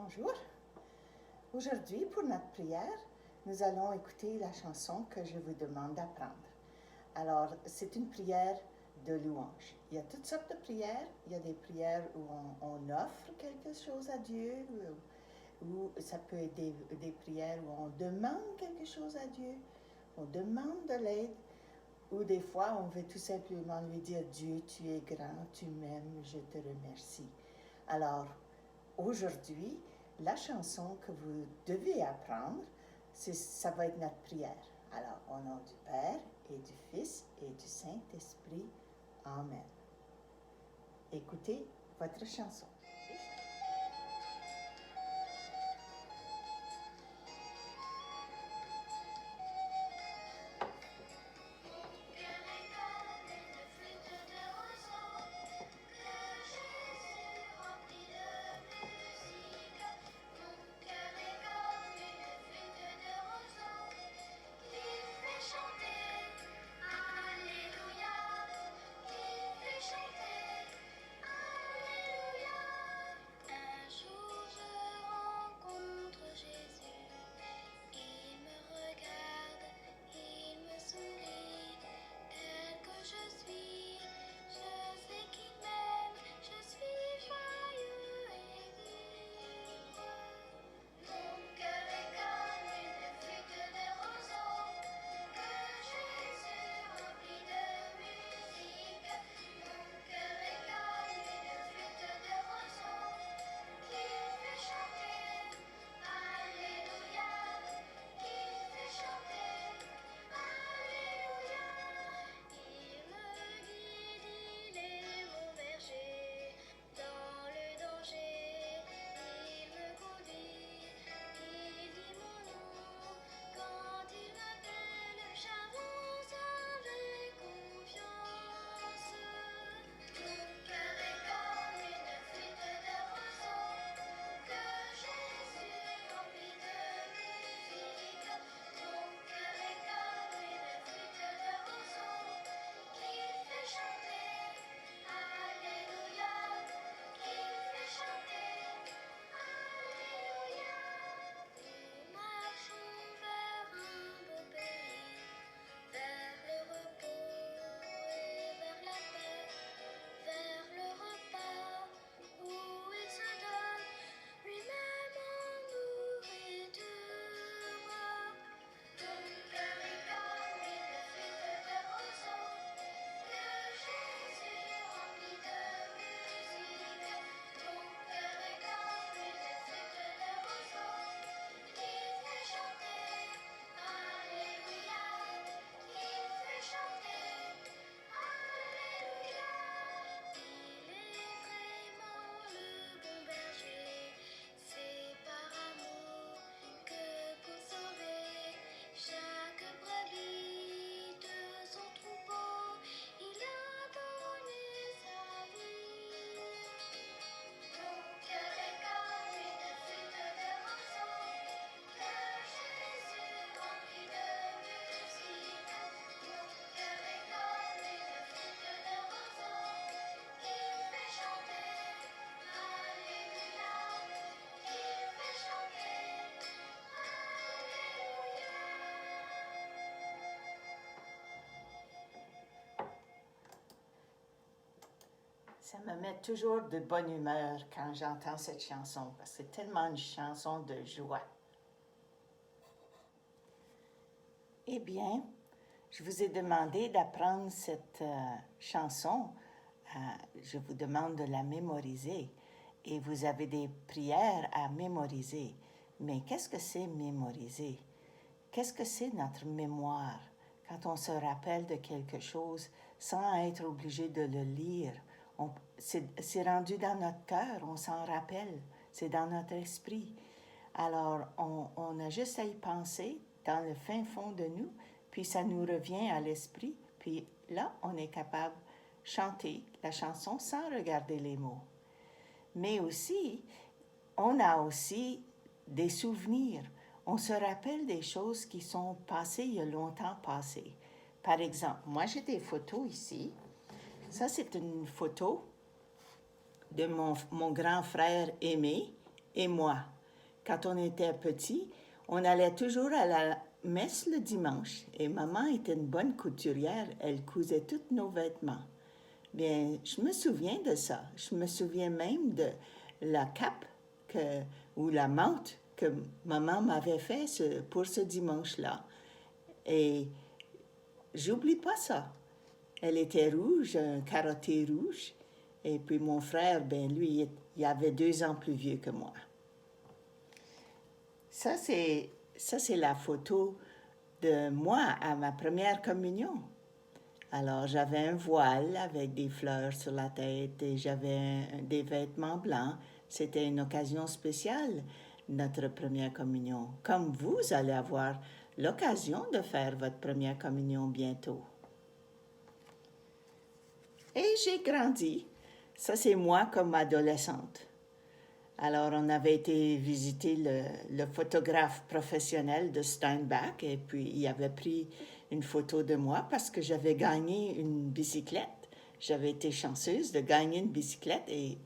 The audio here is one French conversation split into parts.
Bonjour. Aujourd'hui, pour notre prière, nous allons écouter la chanson que je vous demande d'apprendre. Alors, c'est une prière de louange. Il y a toutes sortes de prières. Il y a des prières où on offre quelque chose à Dieu, ou ça peut être des prières où on demande quelque chose à Dieu, on demande de l'aide, ou des fois, on veut tout simplement lui dire « Dieu, tu es grand, tu m'aimes, je te remercie ». Alors, aujourd'hui, la chanson que vous devez apprendre, ça va être notre prière. Alors, au nom du Père et du Fils et du Saint-Esprit, Amen. Écoutez votre chanson. Ça me met toujours de bonne humeur quand j'entends cette chanson, parce que c'est tellement une chanson de joie. Eh bien, je vous ai demandé d'apprendre cette chanson. Je vous demande de la mémoriser. Et vous avez des prières à mémoriser. Mais qu'est-ce que c'est mémoriser? Qu'est-ce que c'est notre mémoire? Quand on se rappelle de quelque chose sans être obligé de le lire, c'est rendu dans notre cœur, on s'en rappelle, c'est dans notre esprit. Alors, on a juste à y penser dans le fin fond de nous, puis ça nous revient à l'esprit, puis là, on est capable de chanter la chanson sans regarder les mots. Mais aussi, on a aussi des souvenirs. On se rappelle des choses qui sont passées il y a longtemps passées. Par exemple, moi j'ai des photos ici. Ça, c'est une photo de mon grand frère Aimé et moi. quand on était petit, on allait toujours à la messe le dimanche et maman était une bonne couturière, elle cousait tous nos vêtements. Bien, je me souviens de ça. Je me souviens même de la cape ou la mante que maman m'avait fait pour ce dimanche-là. Et j'oublie pas ça. Elle était rouge, un carotté rouge. Et puis mon frère, ben lui, il avait 2 ans plus vieux que moi. Ça, c'est la photo de moi à ma première communion. Alors, j'avais un voile avec des fleurs sur la tête et j'avais des vêtements blancs. C'était une occasion spéciale, notre première communion. Comme vous allez avoir l'occasion de faire votre première communion bientôt. Et j'ai grandi. Ça, c'est moi comme adolescente. Alors, on avait été visiter le photographe professionnel de Steinbach et puis il avait pris une photo de moi parce que j'avais gagné une bicyclette. J'avais été chanceuse de gagner une bicyclette et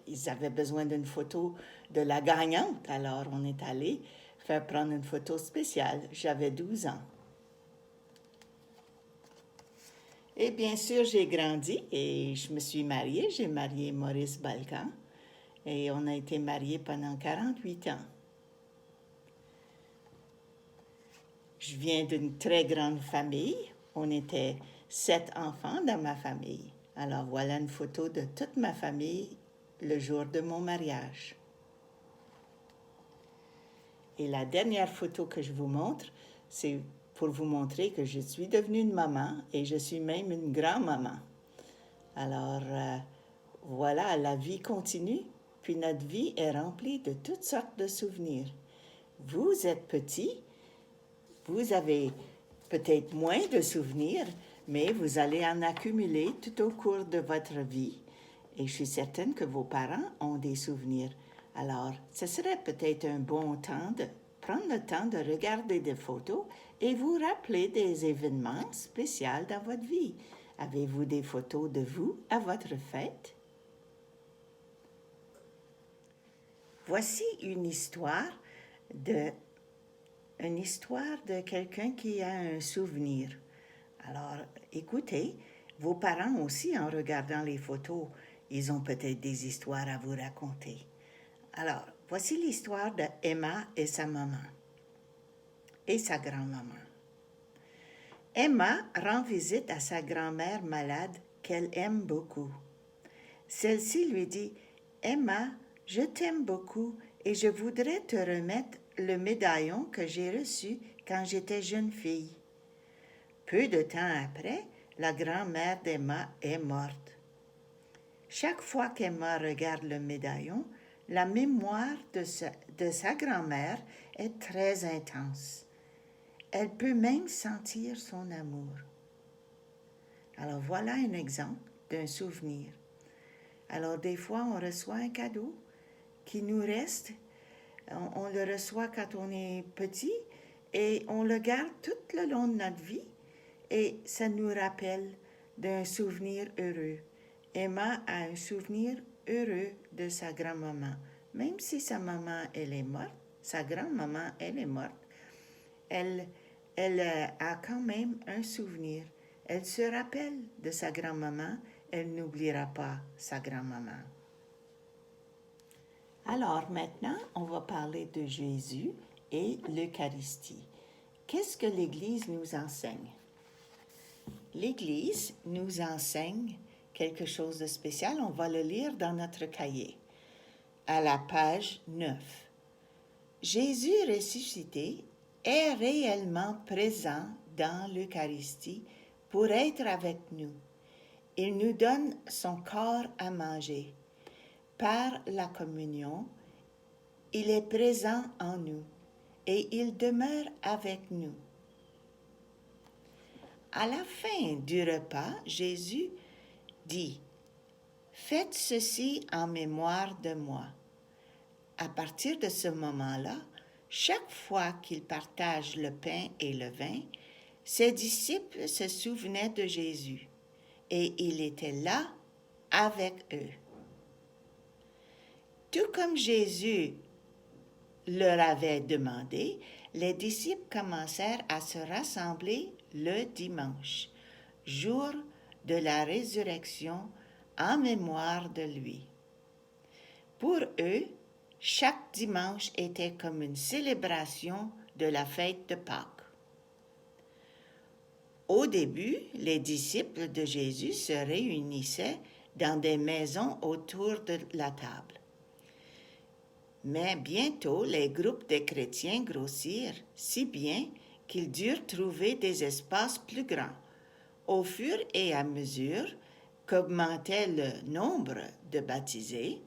ils avaient besoin d'une photo de la gagnante. Alors, on est allé faire prendre une photo spéciale. J'avais 12 ans. Et bien sûr, j'ai grandi et je me suis mariée. J'ai marié Maurice Balkan. Et on a été mariés pendant 48 ans. Je viens d'une très grande famille. On était 7 enfants dans ma famille. Alors voilà une photo de toute ma famille le jour de mon mariage. Et la dernière photo que je vous montre, c'est pour vous montrer que je suis devenue une maman et je suis même une grand-maman. Alors voilà, la vie continue. Puis notre vie est remplie de toutes sortes de souvenirs. Vous êtes petit, vous avez peut-être moins de souvenirs, mais vous allez en accumuler tout au cours de votre vie. Et je suis certaine que vos parents ont des souvenirs. Alors, ce serait peut-être un bon temps de prendre le temps de regarder des photos et vous rappeler des événements spéciaux dans votre vie. Avez-vous des photos de vous à votre fête? Voici une histoire de quelqu'un qui a un souvenir. Alors, écoutez, vos parents aussi, en regardant les photos, ils ont peut-être des histoires à vous raconter. Alors, voici l'histoire de Emma et sa maman et sa grand-maman. Emma rend visite à sa grand-mère malade qu'elle aime beaucoup. Celle-ci lui dit « Emma, je t'aime beaucoup et je voudrais te remettre le médaillon que j'ai reçu quand j'étais jeune fille. » Peu de temps après, la grand-mère d'Emma est morte. Chaque fois qu'Emma regarde le médaillon, la mémoire de sa grand-mère est très intense. Elle peut même sentir son amour. Alors voilà un exemple d'un souvenir. Alors des fois, on reçoit un cadeau qui nous reste. On le reçoit quand on est petit et on le garde tout le long de notre vie et ça nous rappelle d'un souvenir heureux. Emma a un souvenir heureux de sa grand-maman. Même si sa maman, elle est morte, sa grand-maman, elle est morte, elle a quand même un souvenir. Elle se rappelle de sa grand-maman, elle n'oubliera pas sa grand-maman. Alors maintenant, on va parler de Jésus et l'Eucharistie. Qu'est-ce que l'Église nous enseigne? L'Église nous enseigne quelque chose de spécial. On va le lire dans notre cahier, à la page 9. Jésus ressuscité est réellement présent dans l'Eucharistie pour être avec nous. Il nous donne son corps à manger. Par la communion, il est présent en nous et il demeure avec nous. À la fin du repas, Jésus dit « Faites ceci en mémoire de moi ». À partir de ce moment-là, chaque fois qu'il partage le pain et le vin, ses disciples se souvenaient de Jésus et il était là avec eux. Tout comme Jésus leur avait demandé, les disciples commencèrent à se rassembler le dimanche, jour de la résurrection, en mémoire de lui. Pour eux, chaque dimanche était comme une célébration de la fête de Pâques. Au début, les disciples de Jésus se réunissaient dans des maisons autour de la table. Mais bientôt, les groupes de chrétiens grossirent si bien qu'ils durent trouver des espaces plus grands. Au fur et à mesure qu'augmentait le nombre de baptisés,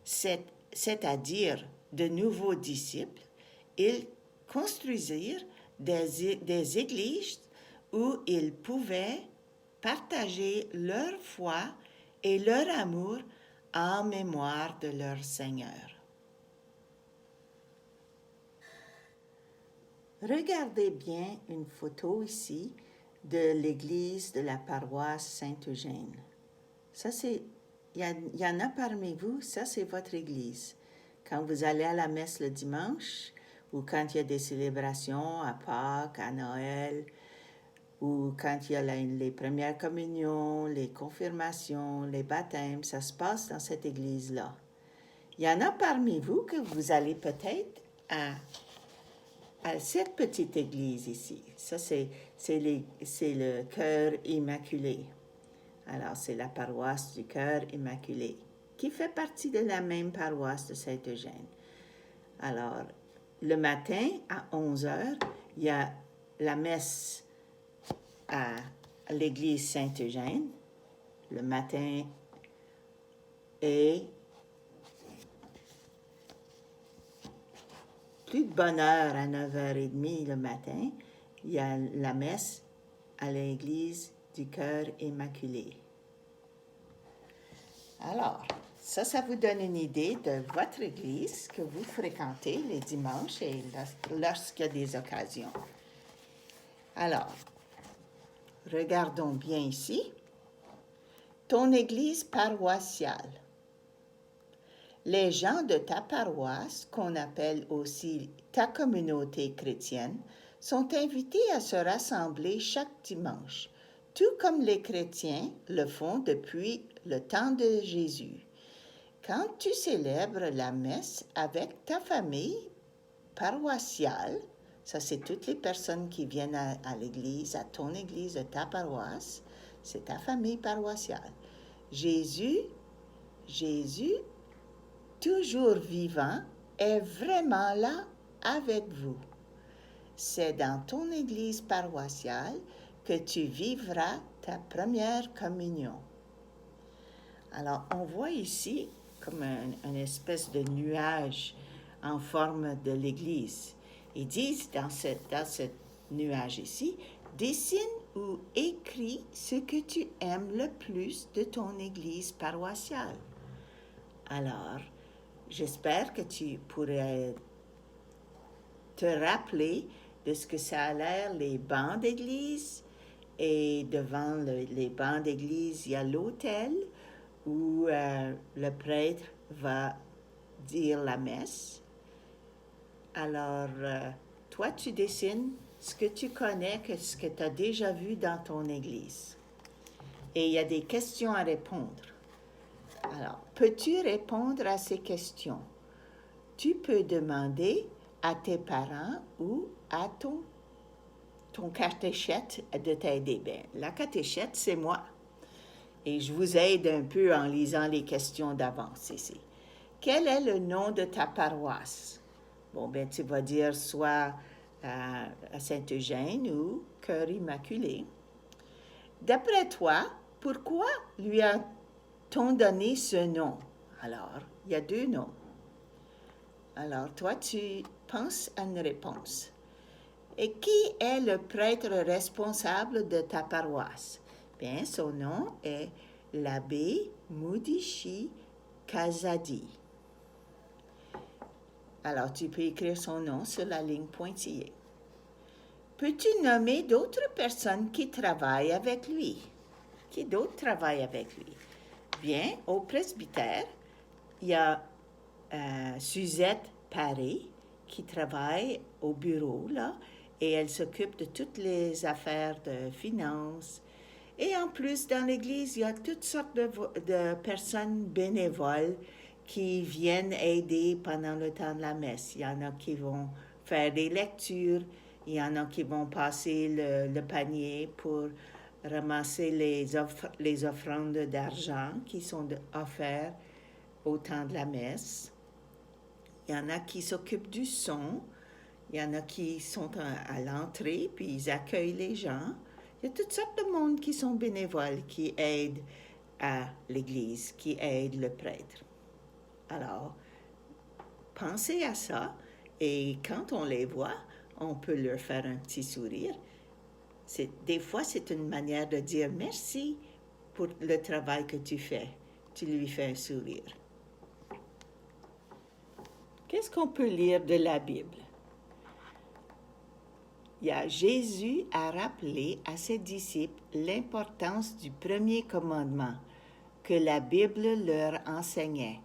c'est-à-dire de nouveaux disciples, ils construisirent des églises où ils pouvaient partager leur foi et leur amour en mémoire de leur Seigneur. Regardez bien une photo ici de l'église de la paroisse Saint-Eugène. Ça, il y en a parmi vous, ça c'est votre église. Quand vous allez à la messe le dimanche, ou quand il y a des célébrations à Pâques, à Noël, ou quand il y a les premières communions, les confirmations, les baptêmes, ça se passe dans cette église-là. Il y en a parmi vous que vous allez peut-être à cette petite église ici. Ça, c'est le Cœur Immaculé. Alors, c'est la paroisse du Cœur Immaculé, qui fait partie de la même paroisse de Saint-Eugène. Alors, le matin, à 11h, il y a la messe à l'église Saint-Eugène, le matin, et plus de bonne heure à 9h30 le matin, il y a la messe à l'église du Cœur Immaculé. Alors, ça vous donne une idée de votre église que vous fréquentez les dimanches et lorsqu'il y a des occasions. Alors, regardons bien ici. Ton église paroissiale. Les gens de ta paroisse, qu'on appelle aussi ta communauté chrétienne, sont invités à se rassembler chaque dimanche, tout comme les chrétiens le font depuis le temps de Jésus. Quand tu célèbres la messe avec ta famille paroissiale, ça c'est toutes les personnes qui viennent à l'église, à ton église de ta paroisse, c'est ta famille paroissiale. Jésus, toujours vivant, est vraiment là avec vous. C'est dans ton église paroissiale que tu vivras ta première communion. Alors, on voit ici comme une espèce de nuage en forme de l'église. Ils disent dans ce nuage ici, dessine ou écris ce que tu aimes le plus de ton église paroissiale. Alors, j'espère que tu pourrais te rappeler de ce que ça a l'air, les bancs d'église, et devant les bancs d'église, il y a l'autel où le prêtre va dire la messe. Alors, toi, tu dessines ce que tu connais, ce que tu as déjà vu dans ton église. Et il y a des questions à répondre. Alors, peux-tu répondre à ces questions? Tu peux demander à tes parents ou à ton catéchète de t'aider. Bien, la catéchète, c'est moi. Et je vous aide un peu en lisant les questions d'avance ici. Quel est le nom de ta paroisse? Bon, bien, tu vas dire soit à Saint-Eugène ou Cœur Immaculé. D'après toi, pourquoi lui a-t-on donné ce nom? Alors, il y a 2 noms. Alors, toi, tu penses à une réponse. Et qui est le prêtre responsable de ta paroisse? Bien, son nom est l'abbé Mudishi Kazadi. Alors, tu peux écrire son nom sur la ligne pointillée. Peux-tu nommer d'autres personnes qui travaillent avec lui? Qui d'autres travaillent avec lui? Bien, au presbytère, il y a Suzette Paris qui travaille au bureau, là, et elle s'occupe de toutes les affaires de finances. Et en plus, dans l'Église, il y a toutes sortes de personnes bénévoles qui viennent aider pendant le temps de la messe. Il y en a qui vont faire des lectures, il y en a qui vont passer le panier pour ramasser les offrandes d'argent qui sont offertes au temps de la messe. Il y en a qui s'occupent du son, il y en a qui sont à l'entrée, puis ils accueillent les gens. Il y a toutes sortes de monde qui sont bénévoles, qui aident à l'Église, qui aident le prêtre. Alors, pensez à ça, et quand on les voit, on peut leur faire un petit sourire. Des fois, c'est une manière de dire merci pour le travail que tu fais. Tu lui fais un sourire. Qu'est-ce qu'on peut lire de la Bible? Jésus a rappelé à ses disciples l'importance du premier commandement que la Bible leur enseignait.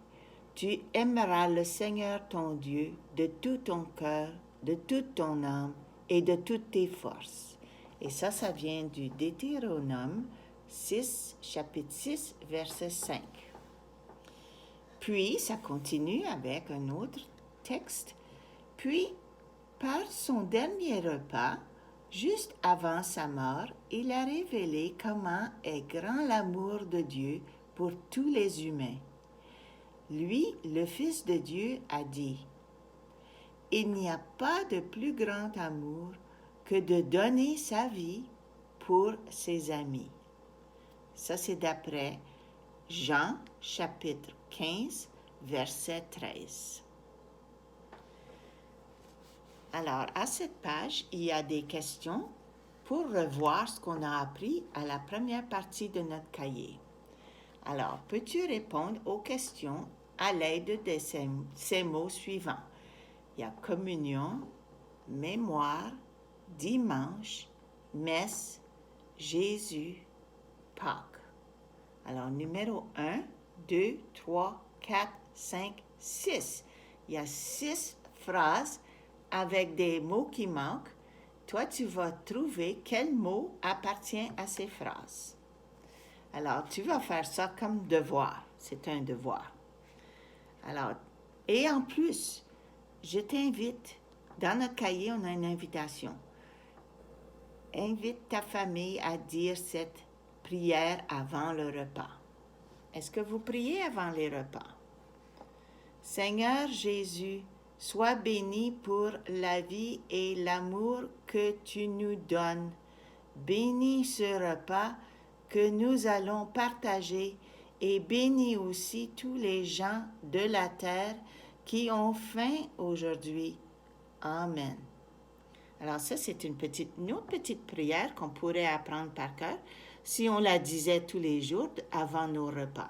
Tu aimeras le Seigneur ton Dieu de tout ton cœur, de toute ton âme et de toutes tes forces. Et ça vient du Deutéronome 6, chapitre 6, verset 5. Puis, ça continue avec un autre texte. Puis, par son dernier repas, juste avant sa mort, il a révélé comment est grand l'amour de Dieu pour tous les humains. Lui, le Fils de Dieu, a dit, « Il n'y a pas de plus grand amour que de donner sa vie pour ses amis. » Ça, c'est d'après Jean, chapitre 15, verset 13. Alors, à cette page, il y a des questions pour revoir ce qu'on a appris à la première partie de notre cahier. Alors, peux-tu répondre aux questions à l'aide de ces mots suivants? Il y a communion, mémoire, dimanche, messe, Jésus, Pâques. Alors, numéro 1, 2, 3, 4, 5, 6. Il y a 6 phrases avec des mots qui manquent. Toi, tu vas trouver quel mot appartient à ces phrases. Alors, tu vas faire ça comme devoir. C'est un devoir. Alors, et en plus, je t'invite, dans notre cahier, on a une invitation. Invite ta famille à dire cette prière avant le repas. Est-ce que vous priez avant les repas? Seigneur Jésus, sois béni pour la vie et l'amour que tu nous donnes. Bénis ce repas que nous allons partager et bénis aussi tous les gens de la terre qui ont faim aujourd'hui. Amen. Alors ça, c'est une autre petite prière qu'on pourrait apprendre par cœur si on la disait tous les jours avant nos repas.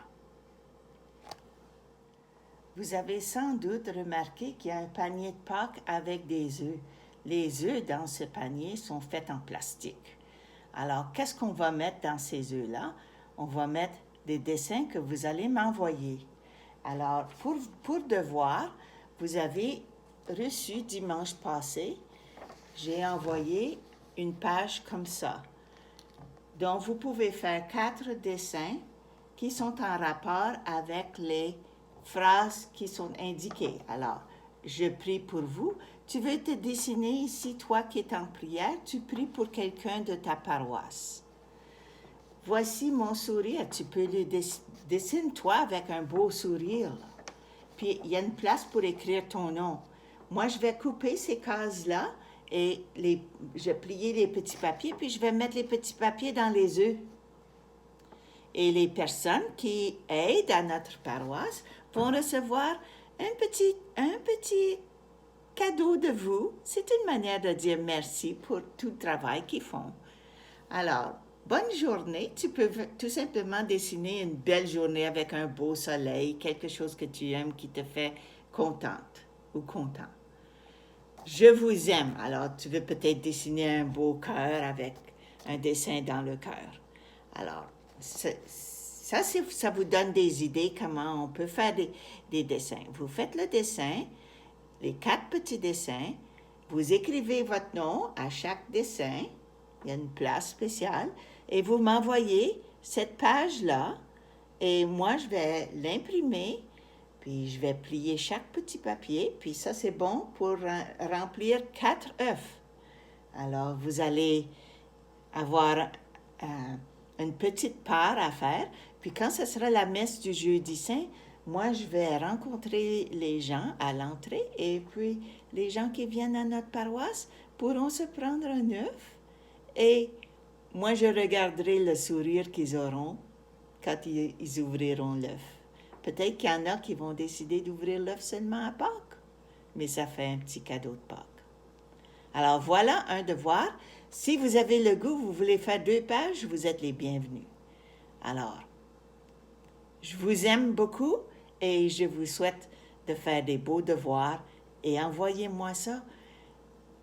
Vous avez sans doute remarqué qu'il y a un panier de Pâques avec des œufs. Les œufs dans ce panier sont faits en plastique. Alors, qu'est-ce qu'on va mettre dans ces œufs-là? On va mettre des dessins que vous allez m'envoyer. Alors, pour devoir, vous avez reçu dimanche passé, j'ai envoyé une page comme ça. Donc, vous pouvez faire 4 dessins qui sont en rapport avec les phrases qui sont indiquées. Alors, je prie pour vous. Tu veux te dessiner ici, toi qui es en prière, tu pries pour quelqu'un de ta paroisse. Voici mon sourire. Tu peux le dessine-toi avec un beau sourire. Puis, il y a une place pour écrire ton nom. Moi, je vais couper ces cases-là et je vais plier les petits papiers, puis je vais mettre les petits papiers dans les œufs. Et les personnes qui aident à notre paroisse vont recevoir un petit cadeau de vous. C'est une manière de dire merci pour tout le travail qu'ils font. Alors, bonne journée. Tu peux tout simplement dessiner une belle journée avec un beau soleil, quelque chose que tu aimes qui te fait contente ou content. Je vous aime. Alors, tu veux peut-être dessiner un beau cœur avec un dessin dans le cœur. Alors, ça vous donne des idées comment on peut faire des dessins. Vous faites le dessin, les 4 petits dessins. Vous écrivez votre nom à chaque dessin. Il y a une place spéciale. Et vous m'envoyez cette page-là. Et moi, je vais l'imprimer. Puis je vais plier chaque petit papier. Puis ça, c'est bon pour remplir 4 œufs. Alors, vous allez avoir une petite part à faire. Puis quand ce sera la messe du jeudi saint, moi, je vais rencontrer les gens à l'entrée et puis les gens qui viennent à notre paroisse pourront se prendre un œuf et moi, je regarderai le sourire qu'ils auront quand ils ouvriront l'œuf. Peut-être qu'il y en a qui vont décider d'ouvrir l'œuf seulement à Pâques, mais ça fait un petit cadeau de Pâques. Alors voilà un devoir. Si vous avez le goût, vous voulez faire 2 pages, vous êtes les bienvenus. Alors, je vous aime beaucoup et je vous souhaite de faire des beaux devoirs et envoyez-moi ça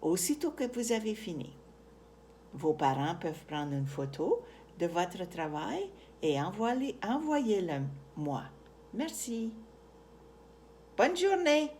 aussitôt que vous avez fini. Vos parents peuvent prendre une photo de votre travail et envoyez-le moi. Merci. Bonne journée.